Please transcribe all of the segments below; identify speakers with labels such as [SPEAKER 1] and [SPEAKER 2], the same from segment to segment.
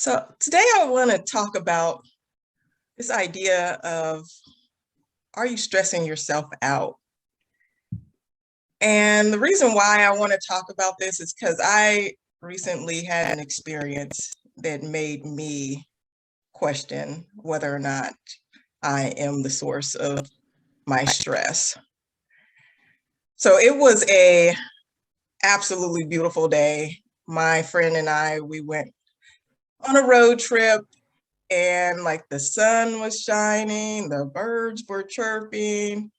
[SPEAKER 1] So today I want to talk about this idea of, are you stressing yourself out? And the reason why I want to talk about this is because I recently had an experience that made me question whether or not I am the source of my stress. So it was a absolutely beautiful day. My friend and I, we went on a road trip, and like the sun was shining, the birds were chirping.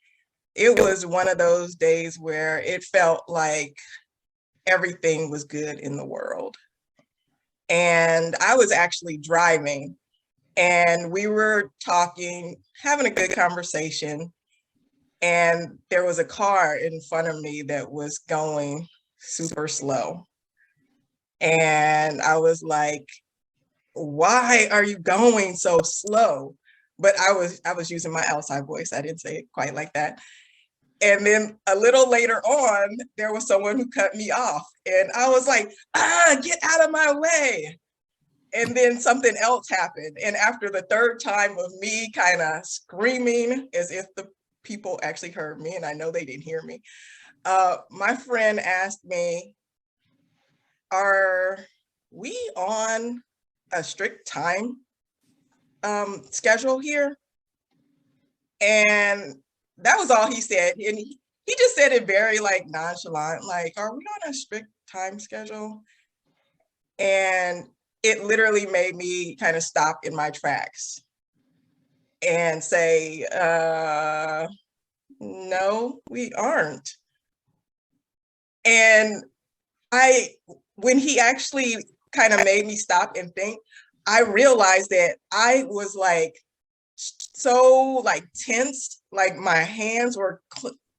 [SPEAKER 1] It was one of those days where it felt like everything was good in the world. And I was actually driving, and we were talking, having a good conversation. And there was a car in front of me that was going super slow. And I was like, why are you going so slow? But I was using my outside voice. I didn't say it quite like that. And then a little later on, there was someone who cut me off. And I was like, get out of my way. And then something else happened. And after the third time of me kind of screaming as if the people actually heard me, and I know they didn't hear me, my friend asked me, are we on a strict time schedule here? And that was all he said. And he just said it very like nonchalant, like, are we on a strict time schedule? And it literally made me kind of stop in my tracks and say, no, we aren't. And when he actually kind of made me stop and think, I realized that I was like so like tensed, like my hands were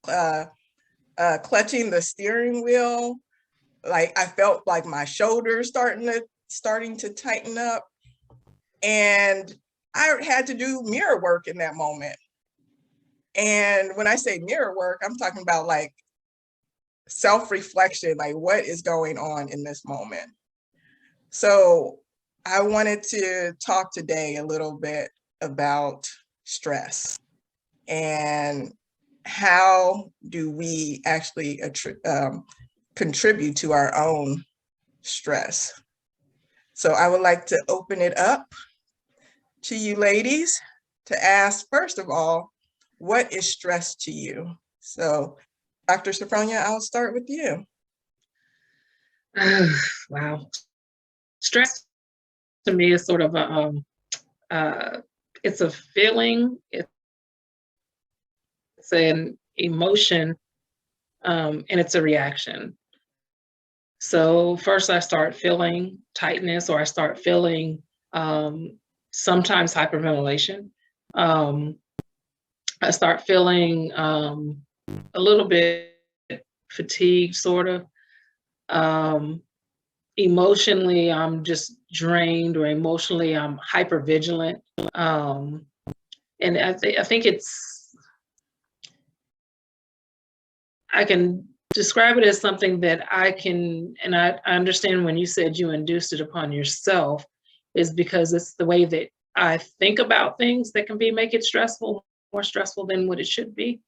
[SPEAKER 1] clutching the steering wheel. Like I felt like my shoulders starting to tighten up, and I had to do mirror work in that moment. And when I say mirror work, I'm talking about like self-reflection, like what is going on in this moment. So I wanted to talk today a little bit about stress and how do we actually contribute to our own stress. So I would like to open it up to you ladies to ask, first of all, what is stress to you? So Dr. Sophronia, I'll start with you.
[SPEAKER 2] Wow. Stress to me is sort of it's a feeling, it's an emotion, and it's a reaction. So first I start feeling tightness, or I start feeling sometimes hyperventilation. I start feeling a little bit fatigued, sort of. Emotionally, I'm just drained, or emotionally, I'm hypervigilant. And I think I can describe it as something that I can, and I understand when you said you induced it upon yourself, is because it's the way that I think about things that can make it stressful, more stressful than what it should be.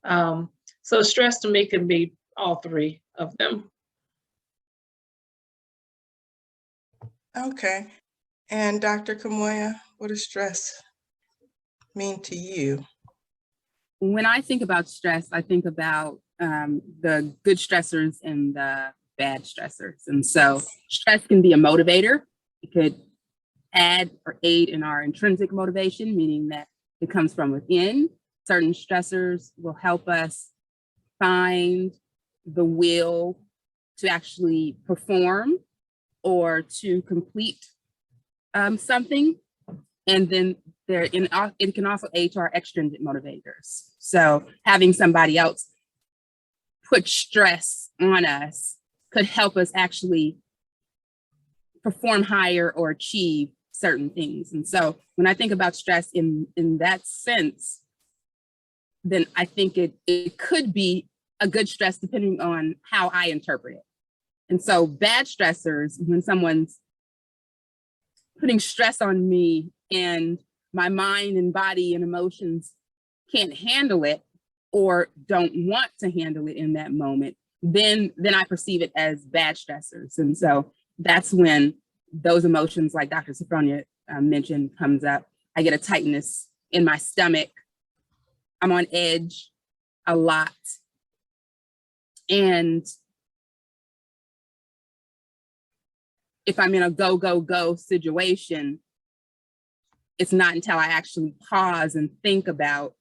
[SPEAKER 2] So stress to me can be all three of them.
[SPEAKER 1] Okay. And Dr. Kamoya, what does stress mean to you?
[SPEAKER 3] When I think about stress, I think about the good stressors and the bad stressors. And so stress can be a motivator. It could add or aid in our intrinsic motivation, meaning that it comes from within. Certain stressors will help us find the will to actually perform or to complete something. And then it can also aid to our extrinsic motivators. So having somebody else put stress on us could help us actually perform higher or achieve certain things. And so when I think about stress in that sense, then I think it could be a good stress depending on how I interpret it. And so bad stressors, when someone's putting stress on me and my mind and body and emotions can't handle it or don't want to handle it in that moment, then I perceive it as bad stressors. And so that's when those emotions, like Dr. Sophronia mentioned, comes up. I get a tightness in my stomach. I'm on edge a lot. And if I'm in a go, go, go situation, it's not until I actually pause and think about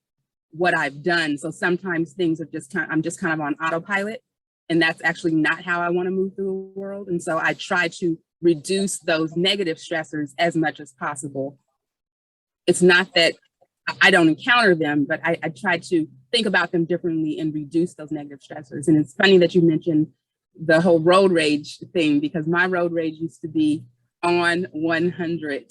[SPEAKER 3] what I've done. So sometimes things are just I'm just kind of on autopilot, and that's actually not how I want to move through the world. And so I try to reduce those negative stressors as much as possible. It's not that I don't encounter them, but I try to think about them differently and reduce those negative stressors. And it's funny that you mentioned the whole road rage thing, because my road rage used to be on 100.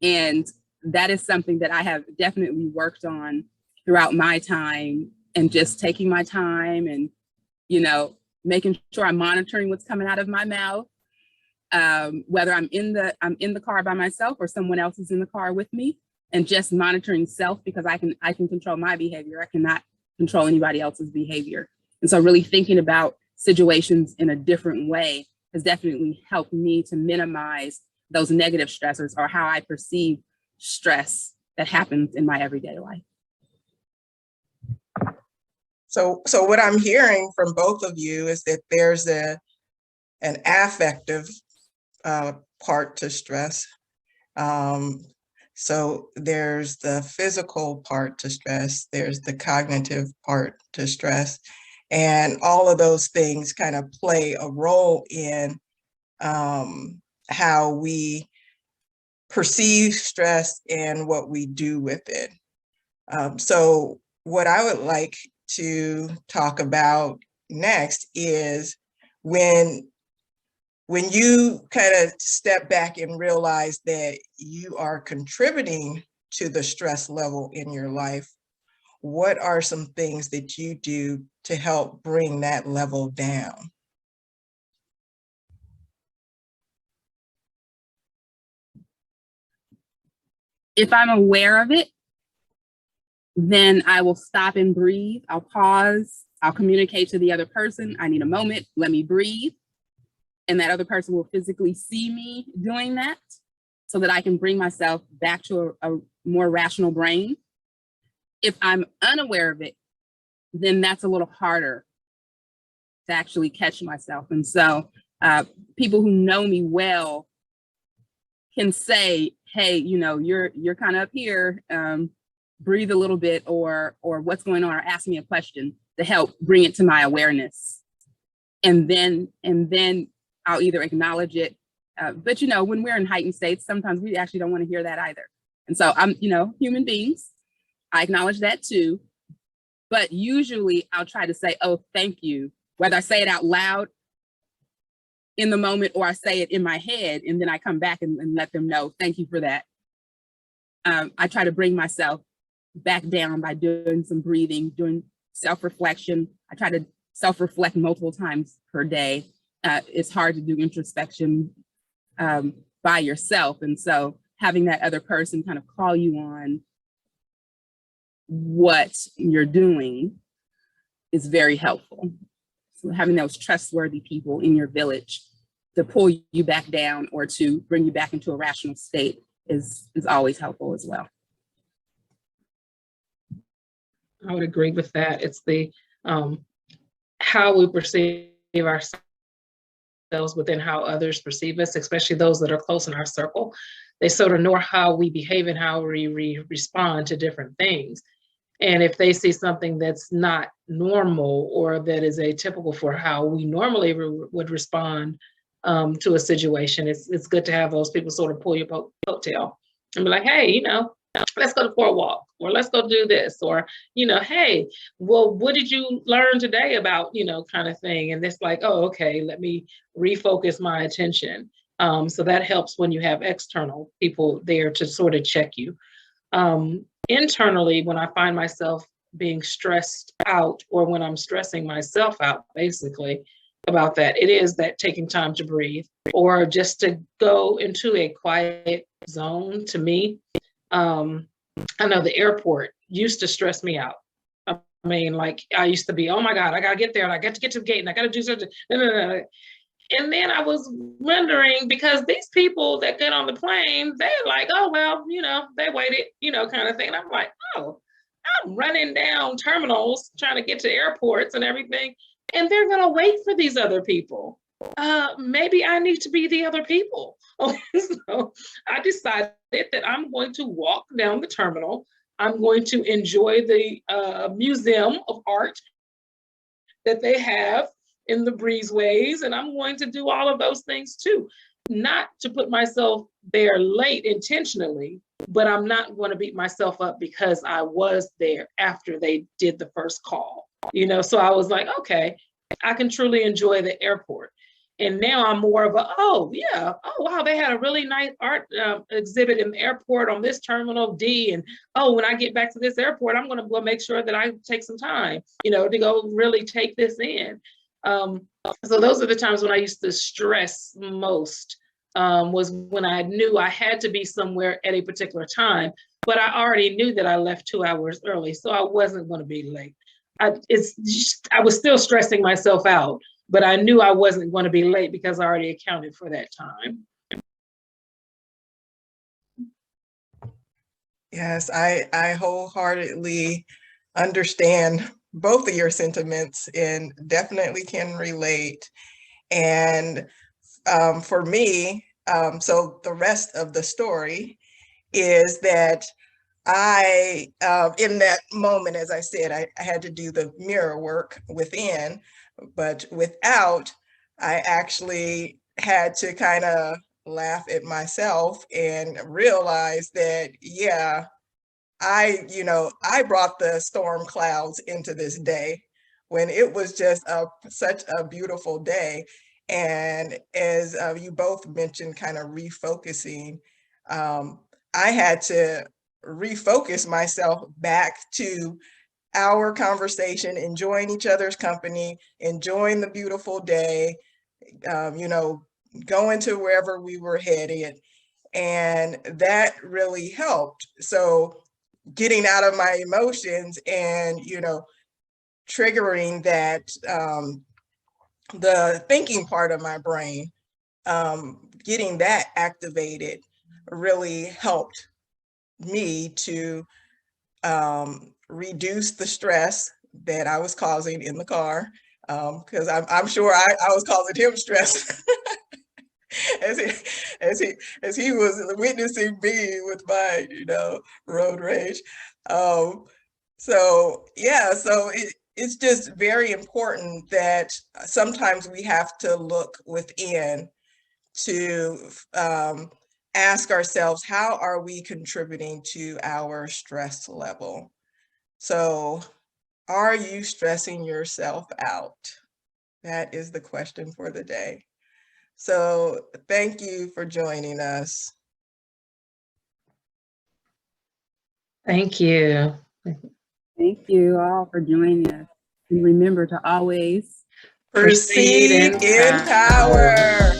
[SPEAKER 3] And that is something that I have definitely worked on throughout my time, and just taking my time and, you know, making sure I'm monitoring what's coming out of my mouth, whether I'm in the car by myself or someone else is in the car with me, and just monitoring self, because I can control my behavior. I cannot control anybody else's behavior. And so really thinking about situations in a different way has definitely helped me to minimize those negative stressors, or how I perceive stress that happens in my everyday life.
[SPEAKER 1] So what I'm hearing from both of you is that there's an affective part to stress. So there's the physical part to stress, there's the cognitive part to stress, and all of those things kind of play a role in how we perceive stress and what we do with it. So what I would like to talk about next is when you kind of step back and realize that you are contributing to the stress level in your life, what are some things that you do to help bring that level down?
[SPEAKER 3] If I'm aware of it, then I will stop and breathe. I'll pause. I'll communicate to the other person, I need a moment, let me breathe. And that other person will physically see me doing that, so that I can bring myself back to a more rational brain. If I'm unaware of it, then that's a little harder to actually catch myself. And so people who know me well can say, hey, you know, you're kind of up here, breathe a little bit, or what's going on, or ask me a question to help bring it to my awareness. And then I'll either acknowledge it, but you know, when we're in heightened states, sometimes we actually don't want to hear that either. And so I'm, you know, human beings, I acknowledge that too, but usually I'll try to say, oh, thank you, whether I say it out loud in the moment or I say it in my head, and then I come back and let them know, thank you for that. I try to bring myself back down by doing some breathing, doing self-reflection. I try to self-reflect multiple times per day. It's hard to do introspection by yourself. And so having that other person kind of call you on what you're doing is very helpful. So having those trustworthy people in your village to pull you back down or to bring you back into a rational state is always helpful as well.
[SPEAKER 2] I would agree with that. It's the how we perceive ourselves within how others perceive us, especially those that are close in our circle. They sort of know how we behave and how we respond to different things. And if they see something that's not normal or that is atypical for how we normally would respond to a situation, it's good to have those people sort of pull your coattail and be like, hey, you know, let's go for a walk, or let's go do this, or, you know, hey, well, what did you learn today about, you know, kind of thing. And it's like, oh, okay, let me refocus my attention. So that helps when you have external people there to sort of check you. Internally, when I find myself being stressed out, or when I'm stressing myself out, basically, about that. It is that taking time to breathe or just to go into a quiet zone. To me, I know the airport used to stress me out. I mean, like I used to be, oh my God, I gotta get there and I got to get to the gate and I gotta do something. And then I was wondering, because these people that get on the plane, they're like, oh, well, they waited, kind of thing. And I'm like, oh, I'm running down terminals trying to get to airports and everything, and they're going to wait for these other people. Maybe I need to be the other people. So I decided that I'm going to walk down the terminal. I'm going to enjoy the museum of art that they have in the breezeways, and I'm going to do all of those things too. Not to put myself there late intentionally, but I'm not going to beat myself up because I was there after they did the first call. So I was like, okay, I can truly enjoy the airport. And now I'm more of a, oh yeah, oh wow, they had a really nice art exhibit in the airport on this terminal D. And oh, when I get back to this airport, I'm going to go make sure that I take some time, to go really take this in. So those are the times when I used to stress most, was when I knew I had to be somewhere at a particular time, but I already knew that I left 2 hours early, so I wasn't going to be late. I was still stressing myself out, but I knew I wasn't going to be late because I already accounted for that time.
[SPEAKER 1] Yes, I wholeheartedly understand both of your sentiments and definitely can relate. And for me, so the rest of the story is that I, in that moment, as I said, I had to do the mirror work within, but without, I actually had to kind of laugh at myself and realize that, yeah, I brought the storm clouds into this day when it was just such a beautiful day. And as you both mentioned, kind of refocusing, I had to refocus myself back to our conversation, enjoying each other's company, enjoying the beautiful day, going to wherever we were headed. And that really helped. So getting out of my emotions and, triggering that, the thinking part of my brain, getting that activated really helped me to reduce the stress that I was causing in the car, because I'm sure I was causing him stress as he was witnessing me with my road rage. So yeah, so it's just very important that sometimes we have to look within to ask ourselves, how are we contributing to our stress level? So are you stressing yourself out? That is the question for the day. So thank you for joining us.
[SPEAKER 2] Thank you.
[SPEAKER 3] Thank you all for joining us. And remember to always
[SPEAKER 1] Proceed in power.